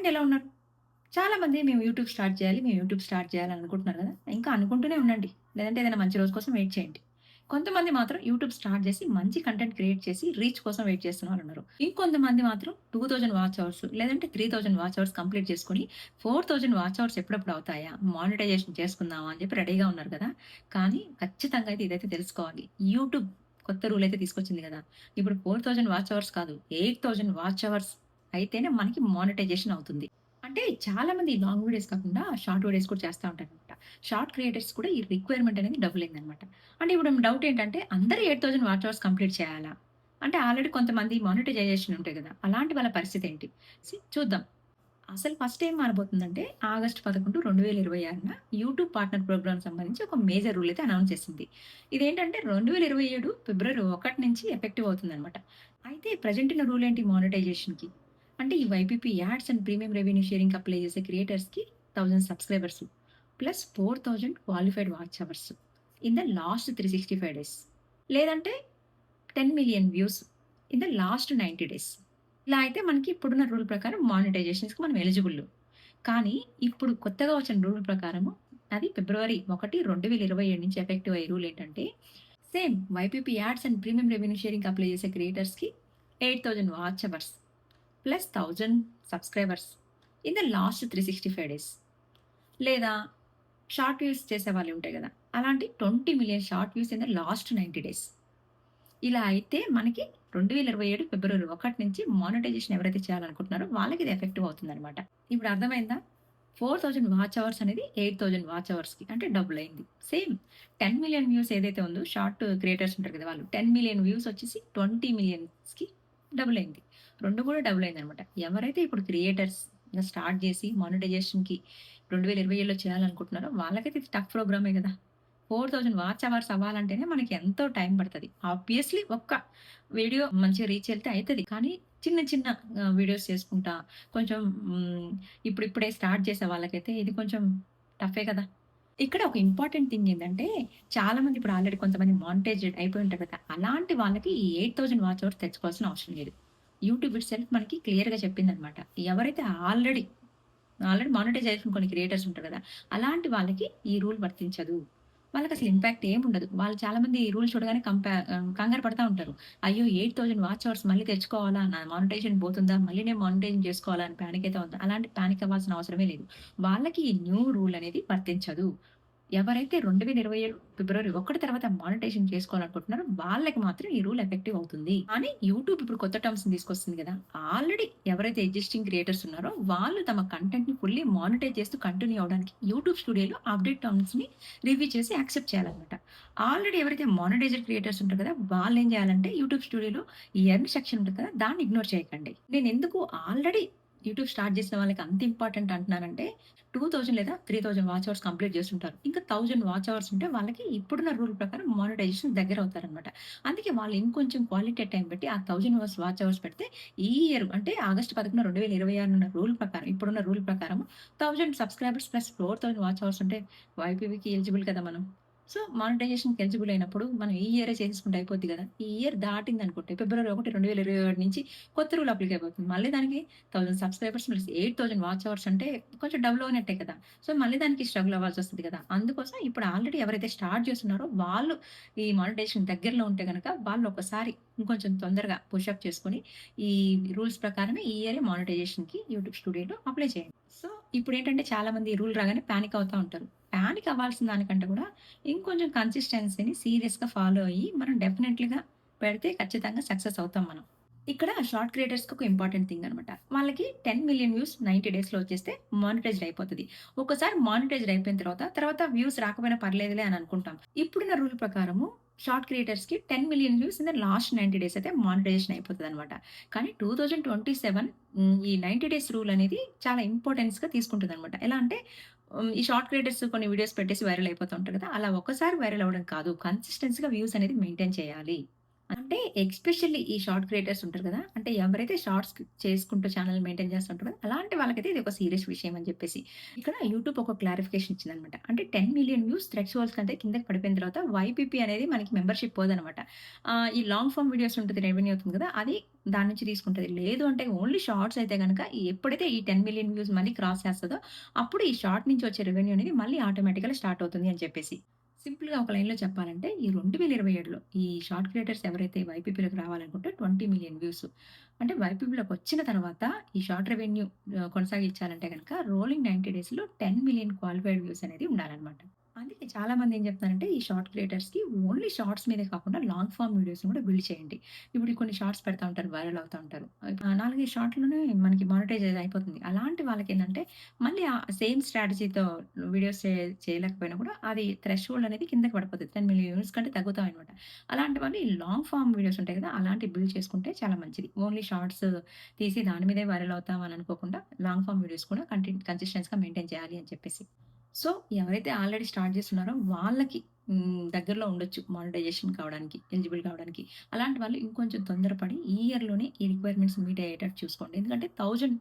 చెప్పండి ఎలా ఉన్నారు? చాలామంది మేము యూట్యూబ్ స్టార్ట్ చేయాలి, మేము యూట్యూబ్ స్టార్ట్ చేయాలి అని అనుకుంటున్నారు గదా! ఇంకా అనుకుంటూనే ఉండండి. లేదంటే ఏదైనా మంచి రోజు కోసం వెయిట్ చేయండి. కొంతమంది మాత్రం యూట్యూబ్ స్టార్ట్ చేసి మంచి కంటెంట్ క్రియేట్ చేసి రీచ్ కోసం వెయిట్ చేస్తున్న వాళ్ళున్నారు. ఇంకొంతమంది మాత్రం 2000 వాచ్ అవర్స్ లేదంటే 3000 వాచ్ అవర్స్ కంప్లీట్ చేసుకొని 4000 వాచ్ అవర్స్ ఎప్పుడెప్పుడు అవుతాయా? మానిటైజేషన్ చేసుకుందామా అని చెప్పి రెడీగా ఉన్నారు కదా! కానీ ఖచ్చితంగా అయితే ఇదైతే తెలుసుకోవాలి. యూట్యూబ్ కొత్త రూల్ అయితే తీసుకొచ్చింది గదా! ఇప్పుడు 4000 వాచ్ అవర్స్ కాదు, 8000 వాచ్ అవర్స్ అయితేనే మనకి మానిటైజేషన్ అవుతుంది. అంటే చాలామంది లాంగ్ వీడియోస్ కాకుండా షార్ట్ వీడియోస్ కూడా చేస్తా ఉంటారనమాట. షార్ట్ క్రియేటర్స్ కూడా ఈ రిక్వైర్మెంట్ అనేది డబుల్ అయిందనమాట. అంటే ఇప్పుడు డౌట్ ఏంటంటే అందరూ 8000 వాచ్ అవర్స్ కంప్లీట్ చేయాలా? అంటే ఆల్రెడీ కొంతమంది మానిటైజేషన్ ఉంటాయి గదా! అలాంటి వాళ్ళ పరిస్థితి ఏంటి? చూద్దాం. అసలు ఫస్ట్ ఏం మారబోతుందంటే ఆగస్ట్ 11, 2026న యూట్యూబ్ పార్ట్నర్ ప్రోగ్రామ్ సంబంధించి ఒక మేజర్ రూల్ అయితే అనౌన్స్ చేసింది. ఇదేంటంటే 2027 ఫిబ్రవరి 1 నుంచి ఎఫెక్టివ్ అవుతుందనమాట. అయితే ప్రెజెంట్ ఉన్న రూల్ ఏంటి మానిటైజేషన్‌కి? అంటే ఈ YPP ads and premium revenue షేరింగ్‌కి అప్లై చేసే క్రియేటర్స్‌కి 1000 subscribers plus 4000 qualified watch hours in the last 365 days. లేదంటే 10,000,000 views in the last 90 days. ఇలా అయితే మనకి ఇప్పుడున్న రూల్ ప్రకారం మానిటైజేషన్స్‌కి మనం ఎలిజిబుల్. కానీ ఇప్పుడు కొత్తగా వచ్చిన రూల్ ప్రకారము అది ఫిబ్రవరి 1, 2027 నుంచి ఎఫెక్టివ్ అయ్యే రూల్ ఏంటంటే same YPP ads and premium revenue షేరింగ్‌కి అప్లై చేసే క్రియేటర్స్‌కి 8000 watch hours plus 1000 subscribers in the last 365 days. లేదా షార్ట్ వ్యూస్ చేసేవాళ్ళు ఉంటాయి గదా! అలాంటి 20,000,000 short views in the last 90 days. ఇలా అయితే మనకి 2027 ఫిబ్రవరి 1 నుంచి మానిటైజేషన్ ఎవరైతే చేయాలనుకుంటున్నారో వాళ్ళకి ఇది ఎఫెక్టివ్ అవుతుందనమాట. ఇప్పుడు అర్థమైందా? 4000 వాచ్ అవర్స్ అనేది 8000 వాచ్ అవర్స్‌కి అంటే డబుల్ అయింది. సేమ్ 10,000,000 వ్యూస్ ఏదైతే ఉందో షార్ట్ క్రియేటర్స్ ఉంటారు కదా! వాళ్ళు 10,000,000 వ్యూస్ వచ్చేసి 20,000,000కి డబుల్ అయింది. 2 కూడా డబుల్ అయిందనమాట. ఎవరైతే ఇప్పుడు క్రియేటర్స్ స్టార్ట్ చేసి మానిటైజేషన్‌కి 2027లో చేయాలనుకుంటున్నారో వాళ్ళకైతే ఇది టఫ్ ప్రోగ్రామే గదా! 4000 వాచ్ అవర్స్ అవ్వాలంటేనే మనకి ఎంతో టైం పడతది. ఆబ్వియస్‌లీ ఒక్క వీడియో మంచిగా రీచ్ ఎళ్తే అయితది. కానీ చిన్న చిన్న వీడియోస్ చేసుకుంటా కొంచెం ఇప్పుడిప్పుడే స్టార్ట్ చేసే వాళ్ళకైతే ఇది కొంచెం టఫే కదా! ఇక్కడ ఒక ఇంపార్టెంట్ థింగ్ ఏందంటే చాలామంది ఇప్పుడు ఆల్రెడీ కొంతమంది మానిటైజ్డ్ అయిపోయి ఉంటారు కదా! అలాంటి వాళ్ళకి ఈ 8000 వాచ్ అవర్స్ తెచ్చుకోవాల్సిన అవసరం లేదు. యూట్యూబ్ ఇట్ సెల్ఫ్ మనకి క్లియర్‌గా చెప్పిందనమాట. ఎవరైతే ఆల్రెడీ మానిటైజేషన్ కొన్ని క్రియేటర్స్ ఉంటారు కదా! అలాంటి వాళ్ళకి ఈ రూల్ వర్తించదు. వాళ్ళకసలు ఇంపాక్ట్ ఏముండదు. వాళ్ళు చాలామంది ఈ రూల్ చూడగానే కంగారు పడతా ఉంటారు. అయ్యో! 8000 వాచ్ అవర్స్ మళ్ళీ తెచ్చుకోవాలా? నా మానిటైజేషన్ పోతుందా? మళ్ళీ నేను మానిటైజేషన్ చేసుకోవాలా? అని పానిక్ అయితే అవుతా. అలాంటి పానిక్ అవ్వాల్సిన అవసరమే లేదు. వాళ్ళకి ఈ న్యూ రూల్ అనేది వర్తించదు. ఎవరైతే 2027 ఫిబ్రవరి 1 తర్వాత మానిటైజేషన్ చేసుకోవాలనుకుంటున్నారో వాళ్ళకి మాత్రం ఈ రూల్ ఎఫెక్టివ్ అవుతుంది. కానీ యూట్యూబ్ ఇప్పుడు కొత్త టర్మ్స్‌ని తీసుకొస్తుంది గదా! ఆల్రెడీ ఎవరైతే ఎగ్జిస్టింగ్ క్రియేటర్స్ ఉన్నారో వాళ్ళు తమ కంటెంట్‌ని ఫుల్లీ మానిటైజ్ చేస్తూ కంటిన్యూ అవ్వడానికి యూట్యూబ్ స్టూడియోలో అప్డేట్ టర్మ్స్‌ని రివ్యూ చేసి యాక్సెప్ట్ చేయాలన్నమాట. ఆల్రెడీ ఎవరైతే మానిటైజ్డ్ క్రియేటర్స్ ఉంటారు కదా! వాళ్ళేం చేయాలంటే యూట్యూబ్ స్టూడియోలో ఈ ఎర్న్ సెక్షన్ ఉంటది కదా! దాన్ని ఇగ్నోర్ చేయకండి. నేనెందుకు ఆల్రెడీ యూట్యూబ్ స్టార్ట్ చేసిన వాళ్ళకి అంత ఇంపార్టెంట్ అంటున్నానంటే 2000 లేదా 3000 వాచ్ అవర్స్ కంప్లీట్ చేసుంటారు. ఇంకా 1000 వాచ్ అవర్స్ ఉంటే వాళ్ళకి ఇప్పుడున్న రూల్ ప్రకారం మానిటైజేషన్ దగ్గరవుతారనమాట. అందుకే వాళ్ళు ఇంకొంచెం క్వాలిటీ టైమ్ పెట్టి ఆ 1000 వాచ్ అవర్స్ పెడితే ఈ ఇయర్ అంటే ఆగస్ట్ 11, 2026 ఉన్న రూల్ ప్రకారం ఇప్పుడున్న రూల్ ప్రకారం 1000 సబ్‌స్క్రైబర్స్ ప్లస్ 4000 వాచ్ అవర్స్ ఉంటే వైపీవీకి ఎలిజిబుల్ కదా మనం. సో, మానిటైజేషన్‌కి ఎలిజిబుల్ అయినప్పుడు మనం ఈ ఇయరే చేసేసుకుంటే అయిపోద్ది గదా! ఈ ఇయర్ దాటిందనుకోండి ఫిబ్రవరి 1, 2027 నుంచి కొత్త రూల్ అప్లిక్ అయిపోతుంది. మళ్ళీ దానికి 1000 సబ్‌స్క్రైబర్స్ ప్లస్ 8000 వాచ్ అవర్స్ అంటే కొంచెం డబుల్ అవునట్టే కదా! సో, మళ్ళీ దానికి స్ట్రగుల్ అవ్వాల్సొస్తది కదా! అందుకోసం ఇప్పుడు ఆల్రెడీ ఎవరైతే స్టార్ట్ చేస్తున్నారో వాళ్ళు ఈ మానిటైజేషన్ దగ్గరలో ఉంటే గనక వాళ్ళు ఒకసారి ఇంకొంచెం తొందరగా పుషప్ చేసుకొని ఈ రూల్స్ ప్రకారమే ఈ ఇయరే మానిటైజేషన్‌కి యూట్యూబ్ స్టూడియోలో అప్లై చేయండి. సో, ఇప్పుడేంటంటే చాలామంది ఈ రూల్ రాగానే పానిక్ అవుతా ఉంటారు. పానిక్ అవ్వాల్సిన దానికంటే కూడా ఇంకొంచెం కన్సిస్టెన్సీని సీరియస్‌గా ఫాలో అయ్యి మనం డెఫినెట్‌లీగా పెడితే ఖచ్చితంగా సక్సెస్ అవుతాం మనం. ఇక్కడ షార్ట్ క్రియేటర్స్‌కి ఒక ఇంపార్టెంట్ థింగ్ అనమాట. వాళ్ళకి 10,000,000 వ్యూస్ 90 డేస్‌లో వచ్చేస్తే మానిటైజ్డ్ అయిపోతది. ఒక్కసారి మానిటైజ్డ్ అయిపోయిన తర్వాత వ్యూస్ రాకపోయినా పర్లేదులే అని అనుకుంటాం. ఇప్పుడున్న రూల్ ప్రకారము షార్ట్ క్రియేటర్స్‌కి 10,000,000 views in the last 90 days అయితే మానిటైజేషన్ అయిపోతదనమాట. కానీ 2027 ఈ 90 డేస్ రూల్ అనేది చాలా ఇంపార్టెన్స్‌గా తీసుకుంటుందనమాట. ఎలా అంటే ఈ షార్ట్ క్రియేటర్స్ కొన్ని వీడియోస్ పెట్టేసి వైరల్ అయిపోతూ ఉంటారు కదా! అలా ఒక్కసారి వైరల్ అవ్వడం కాదు. కన్సిస్టెన్సీ‌గా వ్యూస్ అనేది మెయింటైన్ చేయాలి. అంటే ఎస్పెషల్లీ ఈ షార్ట్ క్రియేటర్స్ ఉంటారు కదా! అంటే ఎవరైతే షార్ట్స్ చేసుకుంటూ ఛానెల్ మెయింటైన్ చేస్తుంటారో అలాంటి వాళ్ళకైతే ఇది ఒక సీరియస్ విషయం అని చెప్పేసి. ఇక్కడ యూట్యూబ్ ఒక క్లారిఫికేషన్ ఇచ్చిందనమాట. అంటే 10,000,000 వ్యూస్ థ్రెషోల్డ్స్ కంటే కిందకి పడిపోయిన తర్వాత వైపీపీ అనేది మనకి మెంబర్‌షిప్ పోదనమాట. ఈ లాంగ్ ఫార్మ్ వీడియోస్ ఉంటది రెవెన్యూ అవుతుంది కదా! అది దాని నుంచి తీసుకుంటది. లేదు అంటే ఓన్లీ షార్ట్స్ అయితే గనక ఎప్పుడైతే ఈ 10,000,000 వ్యూస్ మళ్ళీ క్రాస్ చేస్తదో అప్పుడు ఈ షార్ట్ నుంచి వచ్చే రెవెన్యూ అనేది మళ్ళీ ఆటోమేటిక్‌గా స్టార్ట్ అవుతుంది అని చెప్పేసి. సింపుల్‌గా ఒక లైన్‌లో చెప్పాలంటే, ఈ 2027లో ఈ షార్ట్ క్రియేటర్స్ ఎవరైతే వైపీపీలోకి రావాలనుకుంటే 20,000,000 వ్యూస్. అంటే వైపీపీలోకొచ్చిన తర్వాత ఈ షార్ట్ రెవెన్యూ కొనసాగించాలంటే గనక రోలింగ్ 90 డేస్‌లో 10,000,000 క్వాలిఫైడ్ వ్యూస్ అనేది ఉండాలనమాట. అందుకే చాలామంది ఏం చెప్తారంటే, ఈ షార్ట్ క్రియేటర్స్‌కి ఓన్లీ షార్ట్స్ మీదే కాకుండా లాంగ్ ఫార్మ్ వీడియోస్‌ని కూడా బిల్డ్ చేయండి. ఇప్పుడు కొన్ని షార్ట్స్ పెడతా ఉంటారు, వైరల్ అవుతా ఉంటారు. 4, 5 షార్ట్‌లోనే మనకి మానిటైజ్ అయిపోతుంది. అలాంటి వాళ్ళకేంటంటే, మళ్ళీ ఆ సేమ్ స్ట్రాటజీతో వీడియోస్ చేయలేకపోయినా కూడా అది థ్రెషోల్డ్ అనేది కిందకి పడిపోతది. 10,000,000 వ్యూస్ కంటే తగ్గుతాయన్నమాట. అలాంటి వాళ్ళు ఈ లాంగ్ ఫార్మ్ వీడియోస్ ఉంటాయి కదా! అలాంటివి బిల్డ్ చేసుకుంటే చాలా మంచిది. ఓన్లీ షార్ట్స్ తీసి దాని మీదే వైరల్ అవుతాం అని అనుకోకుండా, లాంగ్ ఫార్మ్ వీడియోస్ కూడా కన్సిస్టెన్సీ‌గా మెయింటైన్ చేయాలి అని చెప్పేసి. సో, ఎవరైతే ఆల్రెడీ స్టార్ట్ చేస్తున్నారో వాళ్ళకి దగ్గరలో ఉండొచ్చు మానిటైజేషన్ కావడానికి, ఎలిజిబుల్ కావడానికి. అలాంటి వాళ్ళు ఇంకొంచెం తొందరపడి ఈ ఇయర్‌లోనే ఈ రిక్వైర్మెంట్స్ మీట్ అయ్యేటట్టు చూసుకోండి. ఎందుకంటే 1000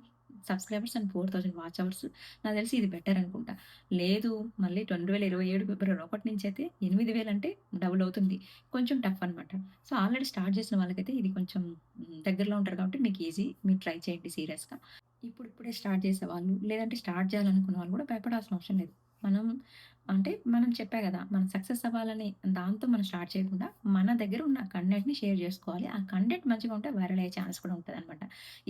సబ్‌స్క్రైబర్స్ అండ్ 4000 వాచ్ అవర్స్ నాకు తెలిసి ఇది బెటర్ అనుకుంటా. లేదు మళ్ళీ 2027 ఫిబ్రవరి 1 నుంచయితే 8000 అంటే డబుల్ అవుతుంది. కొంచెం టఫ్ అనమాట. సో, ఆల్రెడీ స్టార్ట్ చేసిన వాళ్ళకైతే ఇది కొంచెం దగ్గరలో ఉంటారు కాబట్టి మీకు ఈజీ. మీరు ట్రై చేయండి సీరియస్‌గా. ఇప్పుడిప్పుడే స్టార్ట్ చేసేవాళ్ళు, లేదంటే స్టార్ట్ చేయాలనుకున్న వాళ్ళు కూడా భయపడాల్సిన అవసరం లేదు. మనం అంటే మనం చెప్పా గదా! మనం సక్సెస్ అవ్వాలని దాంతో మనం స్టార్ట్ చేయకుండా, మన దగ్గర ఉన్న కంటెంట్‌ని షేర్ జేసుకోవాలి. ఆ కంటెంట్ మంచిగా ఉంటే వైరల్ అయ్యే ఛాన్స్ కూడా ఉంటదనమాట.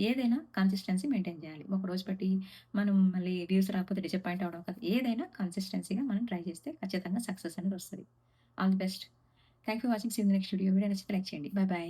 ఏదైనా కన్సిస్టెన్సీ మెయింటైన్ జేయాలి. ఒకరోజు పెట్టి మనం మళ్ళీ వ్యూస్ రాకపోతే డిసప్పాయింట్ అవ్వడం కాదు. ఏదైనా కన్సిస్టెన్సీగా మనం ట్రై చేస్తే ఖచ్చితంగా సక్సెస్ అనేది వస్తది. All the best. Thank you for watching. See you in the next video. Video నచ్చితే లైక్ చేయండి. Bye by.